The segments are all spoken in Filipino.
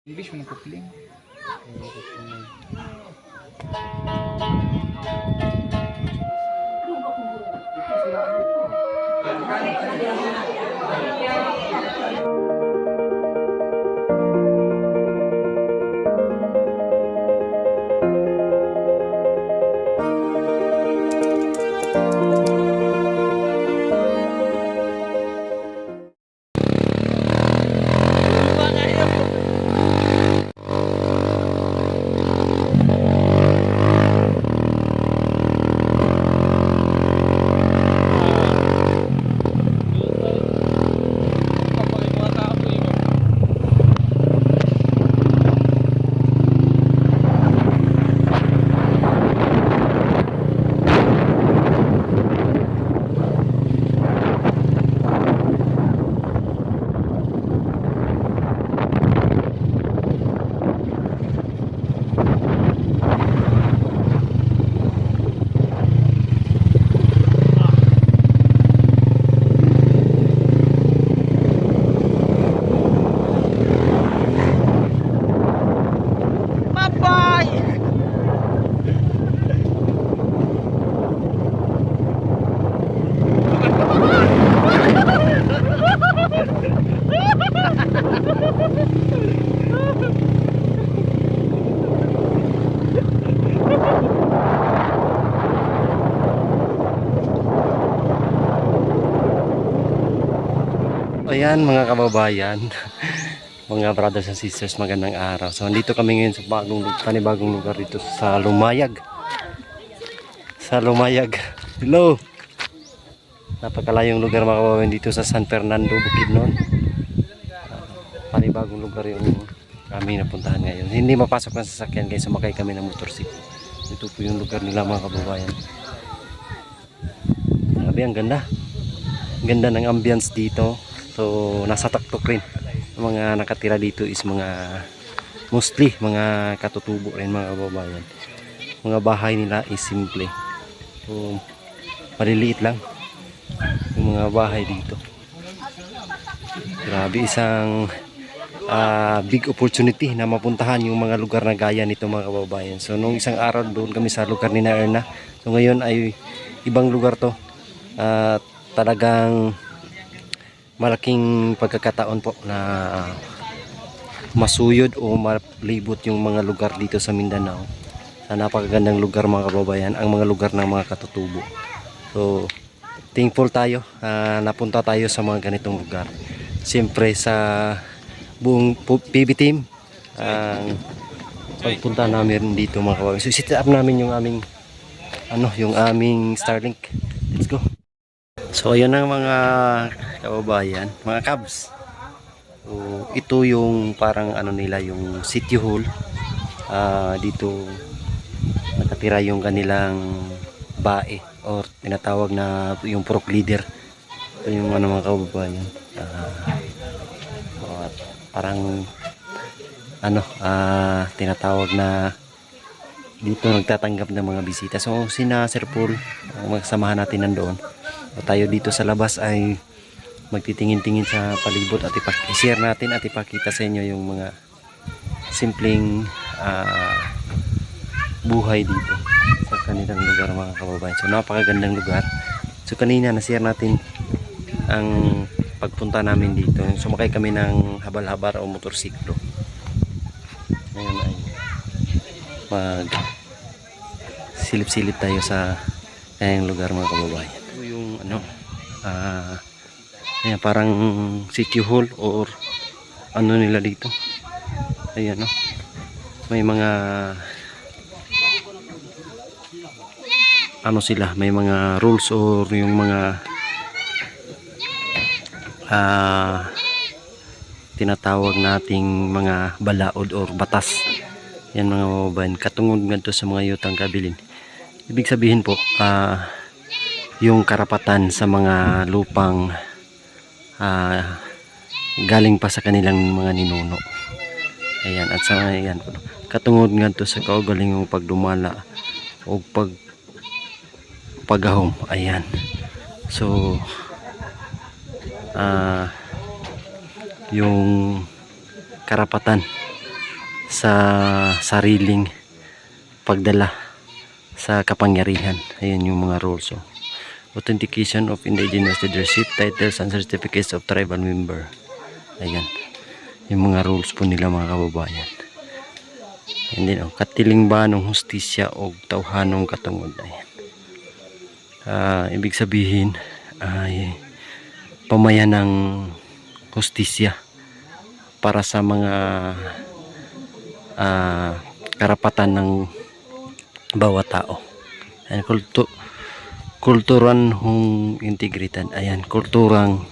English mo nagkukuling. Ayan mga kababayan, mga brothers and sisters, magandang araw. So andito kami ngayon sa panibagong lugar dito sa Lumayag. Sa Lumayag. Hello. Napakalayong lugar mga kababayan dito sa San Fernando, Bukidnon. Panibagong lugar yung kami napuntahan ngayon. Hindi mapasok ng sasakyan guys, sumakay kami ng motorsiklo. Ito po yung lugar nila mga kababayan. Grabe, ang ganda. Ganda ng ambience dito. So nasa taktok rin. Ang mga nakatira dito is mga mostly mga katutubo rin mga kababayan. Mga bahay nila is simple. So maliliit lang yung mga bahay dito. Grabe, isang big opportunity na mapuntahan yung mga lugar na gaya nito mga kababayan. So nung isang araw doon kami sa lugar ni Erna. So ngayon ay ibang lugar to. Talagang malaking pagkakataon po na masuyod o malibot yung mga lugar dito sa Mindanao. Sa napakagandang lugar mga kababayan, ang mga lugar ng mga katutubo. So thankful tayo, napunta tayo sa mga ganitong lugar. Siyempre sa buong PB team, pagpunta namin dito mga kababayan. So set up namin yung aming yung aming Starlink. Let's go. So ayan ang mga kababayan, mga cabs. So ito yung parang nila, yung city hall. Dito nakatira yung kanilang bae or tinatawag na yung prok leader. Ito yung mga kababayan. Parang tinatawag na dito nagtatanggap ng mga bisita. So sina Sir Paul, ang magsamahan natin nandoon. O tayo dito sa labas ay magtitingin-tingin sa palibot at i-share natin at ipakita sa inyo yung mga simpleng buhay dito sa kanilang lugar mga kababayan. So napakagandang lugar. So kanina na-share natin ang pagpunta namin dito. Sumakay kami ng habal-habar o motorsiklo. Ngayon ay mag silip-silip tayo sa kanyang lugar mga kababayan. Yung ayan, parang city hall or nila dito. Ayan, may mga sila, may mga rules or yung mga tinatawag nating mga balaod or batas. Yan mga kababayan, katungod ngadto sa mga yutang kabilin. Ibig sabihin po, yung karapatan sa mga lupang galing pa sa kanilang mga ninuno. Ayan, at sa ayan, katungod ngadto sa kaugalingong pagdumala o pagahom. Ayan. So yung karapatan sa sariling pagdala sa kapangyarihan. Ayan yung mga rules. So, authentication of indigenous leadership, titles and certificates of tribal member. Ayan. Yung mga rules po nila mga kababayan. And then, katiling ba ng hustisya o tawhanong katungod. Ayan. Ibig sabihin ay pamayan ng hustisya para sa mga karapatan ng bawat tao. Ayan, kulturan hong integridad. Ayan, kulturang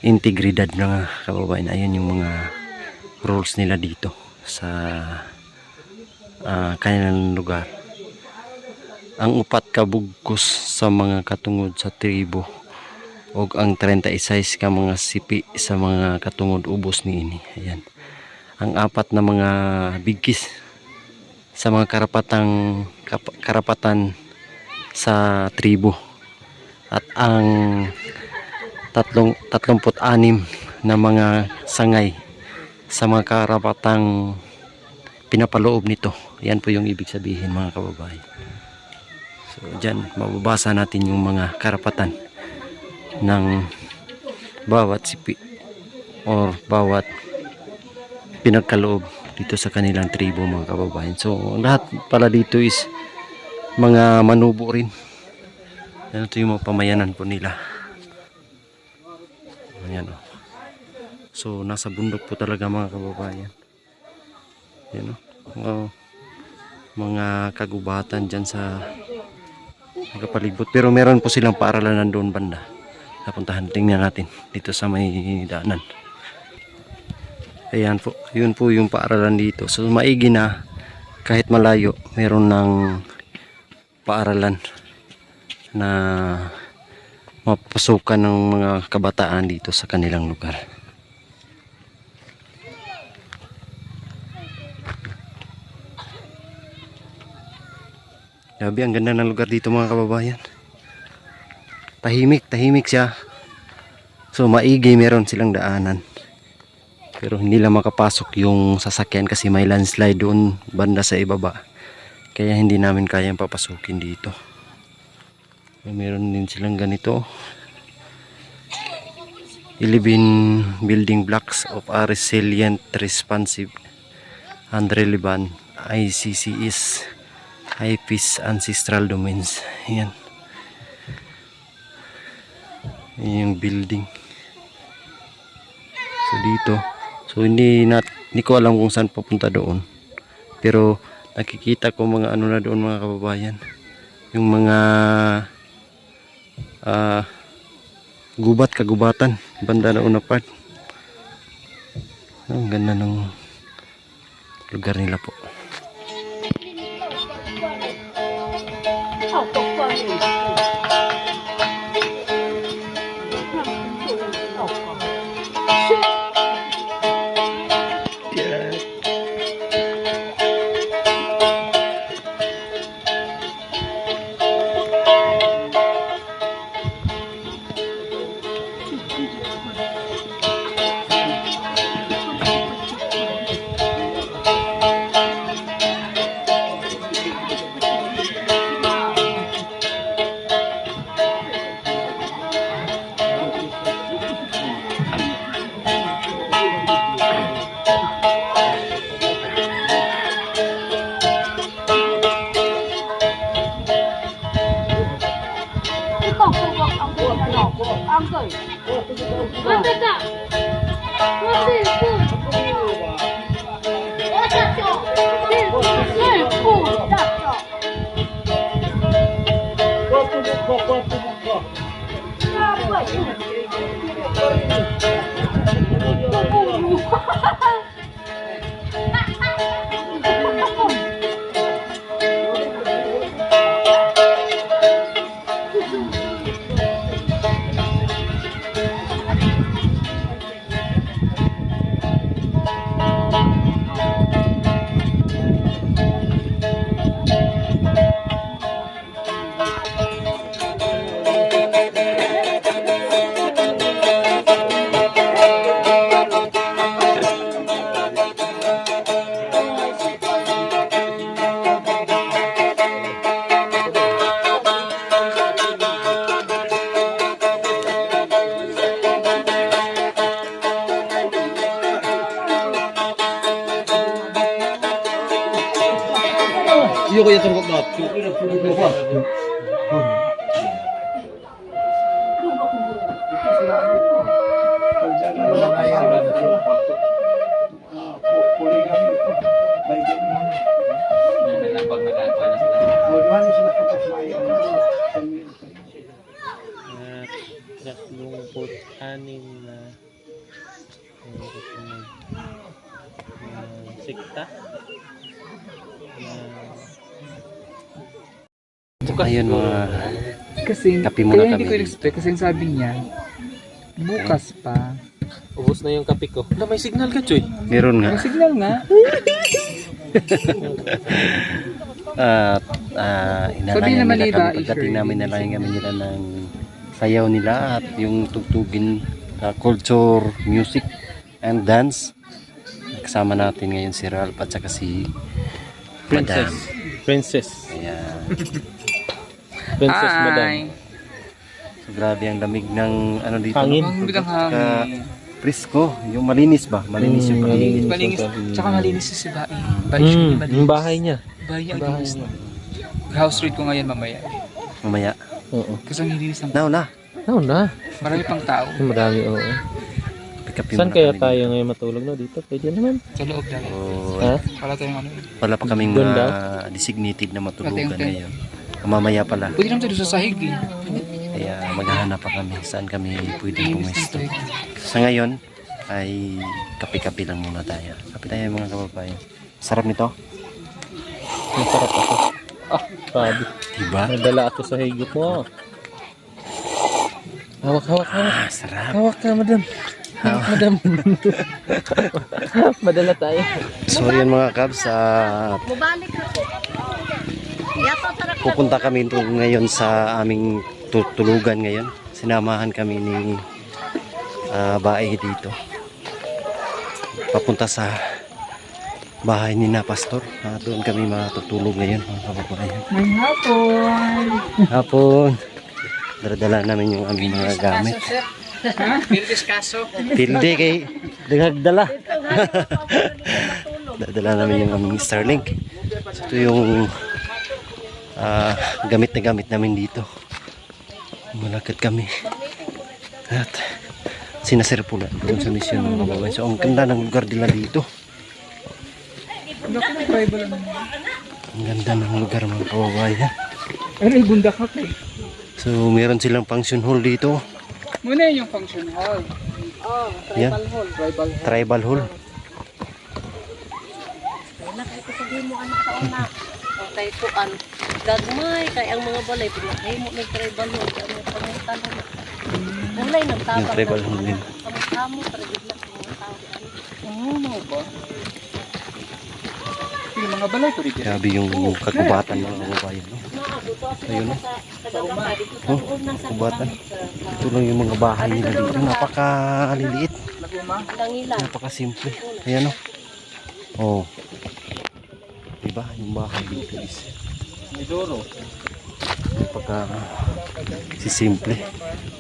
integridad ng kababayan. Ayan yung mga rules nila dito sa kanilang lugar. Ang upat ka bugkos sa mga katungod sa tribo ug ang 36 ka mga sipi sa mga katungod ubos niini. Ayan. Ang apat na mga bigkis sa mga karapatan sa tribo at ang 36 na mga sangay sa mga karapatang pinapaloob nito. Yan po yung ibig sabihin mga kababayan. So dyan mababasa natin yung mga karapatan ng bawat sipi or bawat pinagkaloob dito sa kanilang tribo mga kababayan. So lahat pala dito is mga manubo rin. Yan, ito yung mga pamayanan po nila. Ayan, oh. So nasa bundok po talaga mga kababayan. Yan, oh. Mga kagubatan dyan sa kapalibot, pero meron po silang paaralan nandoon banda. Napuntahan, tingnan natin dito sa may daanan. Ayan po, yun po yung paaralan dito. So maigi na kahit malayo meron ng paaralan na mapasukan ng mga kabataan dito sa kanilang lugar. Grabe, ang ganda ng lugar dito mga kababayan. Tahimik siya. So maigi, meron silang daanan. Pero hindi lang makapasok yung sasakyan kasi may landslide doon banda sa ibaba. Kaya hindi namin kayang papasukin dito. Meron din silang ganito. 11 building blocks of a resilient, responsive, and relevant ICCS IPs ancestral domains. Ayan. Ayan yung building. So dito. So hindi ko alam kung saan papunta doon. Pero nakikita ko mga ano na doon mga kababayan. Yung mga kagubatan. Banda na una part. Ang ganda ng lugar nila po. Iyo ko yung turkot na. Anim na sikta. Ayun mga Kasi kape muna kaya hindi kami ko dito. expect kasi yung sabi niya bukas pa. Ubus na yung kape ko. Wala, may signal ka, Choy. Meron nga. May signal nga. At Sabihin inalangan naman nila nila, kami pagdating i-share namin yun. nalangan kami nila ng sayaw nila at yung tugtugin culture, music and dance. Kasama natin ngayon si Ralph at saka si Madam. Princess. Ayan. Princess Madam. Hi. So, grabe ang lamig ng ano dito. Hangin. Ang bigang Saka hangin. presko, yung malinis ba? Malinis yung paligid. Malinis. Tsaka malinis si Bai. Bai Yung siya malinis. bahay niya. Bai ang Bahay linis. niya. House rate ko ngayon mamaya. Mamaya. Oo. Kasi ang linis ng Now na. Oo na. marami pang tao. Marami, oo. Pick up Saan kaya tayo ngayon matulog na dito? Pwede naman. Sa loob daw. Oh, Ha? Para tayong ano. wala pa kaming Doon daw? designated na matulugan Ate, ate. ngayon. Mamaya pala. Pwede naman tayo sa sahig eh. Kaya maghahanap pa kami saan kami pwedeng pumesto. Sa ngayon ay kape-kape lang muna tayo. Kape tayo mga kababayan. Sarap nito? Ang sarap ako. Ah, sabi. Diba? Nadala ako sa higit mo. Hawak, hawak, hawak. Ah, sarap. Hawak ka, madam. Hawak, madam. Madala tayo. So yun mga kabs, Mubalik ako. Yato sarap pupunta kami ngayon sa aming tulugan ngayon. Sinamahan kami ni bae dito. Papunta sa bahay ni na pastor. Doon kami matutulog ngayon mga kababayan. May hapon. Hapon. Daradala namin yung aming mga gamit. Ha? Pildes kaso. Pilde kay daghagdala. Dadala namin yung aming Starlink. Ito yung gamit na gamit namin dito. Malakad kami. At sinasir po na doon sa misyon ng kababayan. So ang ganda ng lugar nila dito. Baka may Bible naman. Ang ganda ng lugar mga kababayan. Ano yung bunda ka kay? So meron silang function hall dito. Muna yung function hall. Oh, Yan. tribal hall. Tribal hall. Tribal hall. Wala kay ko sabihin mo anak ka una. O kay kuan. Gagmay kay ang mga balay pinakay mo may tribal hall. Ano pangutan mo. Ulay nang tabang. Yung tribal hall din. Kamu tribal na mga tao. Ano ba? Yung mga balay ko rin. Grabe yung kagubatan mga kababayan. No? Ayun, no? Oh, kagubatan. Ito lang yung mga bahay nila dito. Napakaliliit. Laguma. Langila. Napakasimple. Ayan o. Oh. Diba? Yung bahay dito is Midoro. napaka simple.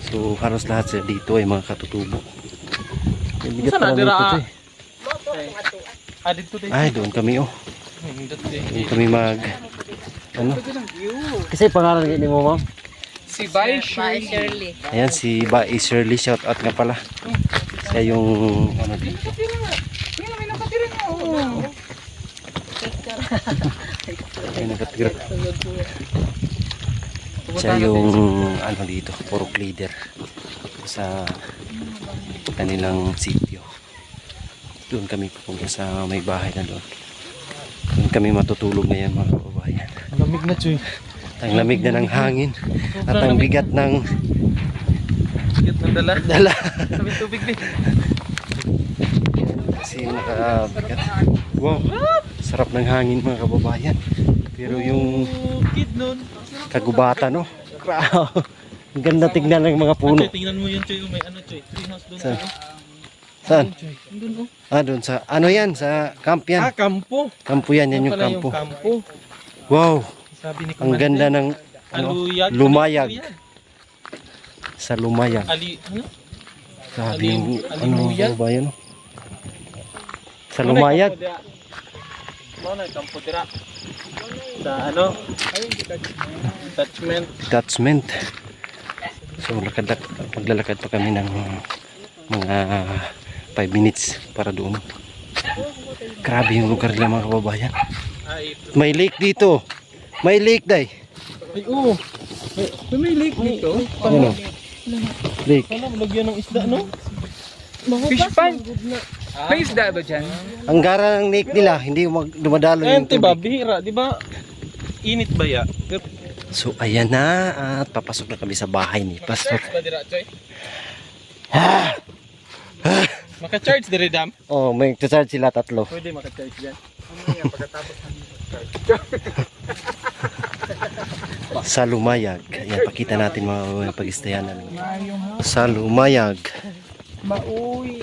So halos lahat sila dito ay mga katutubo. May bigat Saan pala na, dira? nito, Ah, dito tayo. Ay, doon kami oh. Doon kami mag ano? Ito lang view. Kasi pangalan ni mo ma'am? Si Bai Bye, Shirley. Shirley. Ayan si Bae Shirley, shout out nga pala. Siya yung ano dito. Yan, may nakatira na. Oo. Ay nakatira. Siya yung ano dito, pork leader sa kanilang sitio. Doon kami pupunta sa may bahay na doon. Doon kami matutulog ngayon mga kababayan. Lamig na, Choy. Ang lamig na ng hangin at ang bigat ng Bigat ng dala. dala. Sabi tubig din. Kasi nakabigat. Wow, sarap ng hangin mga kababayan. Pero yung Kid nun. kagubatan, no? Grabe. Ang ganda tignan ng mga puno. Choy, tingnan mo yun, Choy. May ano, Choy. Treehouse doon. Sa- Saan? Doon sa, ano yan? Sa camp yan. Kampo. Kampo yan, yan Yan yung pala kampo. kampo. Wow, Sabi ni ang ganda ng ano, Aluyag. lumayag. Sa lumayag. Ano? Sabi yung, Aluyag? ano ba yun? Sa lumayag. Ano na kampo dira? Sa ano? Attachment. Attachment. So maglalakad pa kami ng mga 5 minutes para doon. Grabe yung lugar nila mga kababayan. May lake dito. May lake day. Ay, oo. May lake dito. Ano? Lake. Ano, lagyan ng isda, no? Fish pond. May isda ba dyan? Ang gara ng lake nila, hindi dumadalo Ayan, yung diba? tubig. Bihira, diba? Init ba ya? So ayan na at papasok na kami sa bahay ni Pastor. Ba dira, Choy? Maka-charge diri, Dam? Oh, may charge sila tatlo. Pwede maka-charge dyan. Sa Lumayag. Ayan, pakita natin mga pag-istayanan. Sa Lumayag. Mauwi.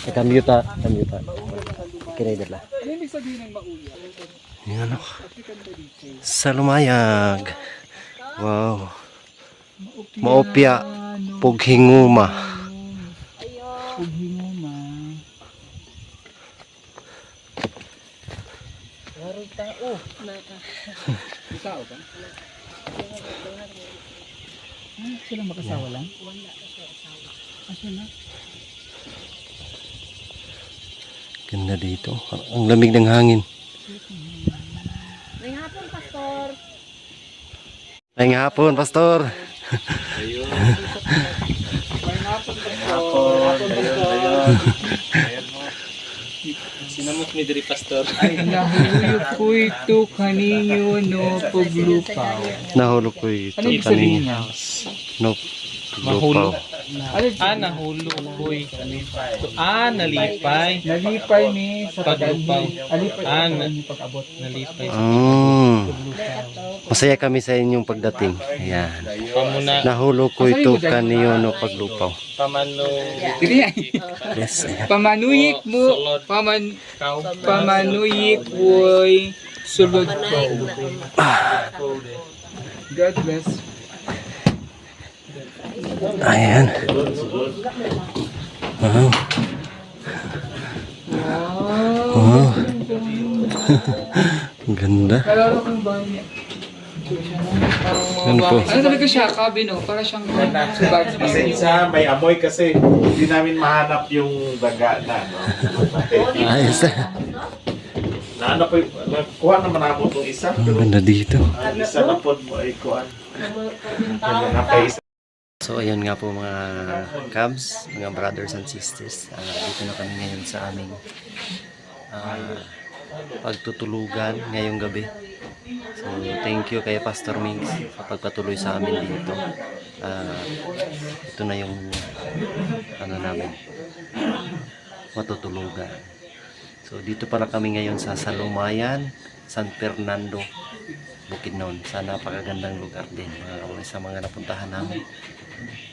Kamuta. Kinay dala. Ano ibig sabihin ng mauwi? Yan o. Sa Lumayag. Wow. Maopya. Pughinguma. Pughinguma. Maroy tao. Tao ba? Sila makasawa lang? Sila? Ganda dito. Ang lamig ng hangin. May hapon, Pastor. Ngayong hapon, Pastor. Sinamot ni diri, Pastor. Ay, nahulog ko ito kaninyo no paglupaw. Nahulog ko ito. Ano ibig sabihin niya? No. Mahulog. Lupaw. Nahulog ko'y. Nalipay. Nalipay ni sa Paglupaw. Alipay na- ni pag-abot. Nalipay. Masaya kami sa inyong pagdating. Ayan. Pamuna. Nahulog ko ito kaniyo no paglupaw. Pamano. Dili ay. Yes. Ayan. Pamanuyik mo. Pamanuyik woy sulod ko. God bless. Ayan. Wow. Wow. Ang ganda. Kalaro kong bahay niya. Ano po? Ano talaga siya? Cabin, no? Para siyang bag. Pasensya, may amoy kasi hindi namin mahanap yung daga na. No? Ayos na. Naano po, kuha naman ako itong isa, Ang pero ganda dito. ang isa na po mo ay kuha. Napay isa. So ayun nga po mga Cubs, mga brothers and sisters. Dito na kami ngayon sa aming pagtutulugan ngayong gabi. So thank you kay Pastor Mings sa pagpatuloy sa amin dito. Ito na yung ano namin, matutulugan. So dito pala kami ngayon sa Salumayan, San Fernando, Bukidnon. Sa napakagandang lugar din sa mga napuntahan namin.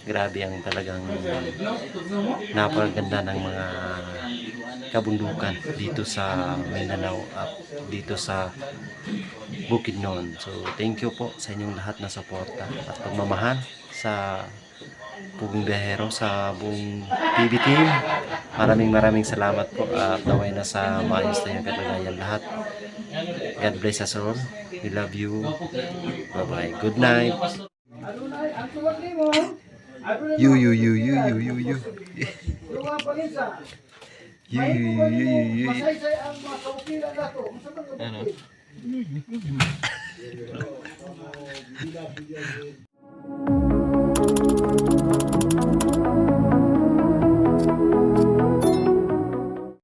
Grabe ang talagang napakaganda ng mga kabundukan dito sa Mindanao at dito sa Bukidnon. So thank you po sa inyong lahat na suporta at pagmamahal sa Pugong Biyahero, sa buong PB team. Maraming salamat po at naway na sa maayos na yung kalagayan lahat. God bless us all. We love you. Bye bye. Good night. You. You. Ano?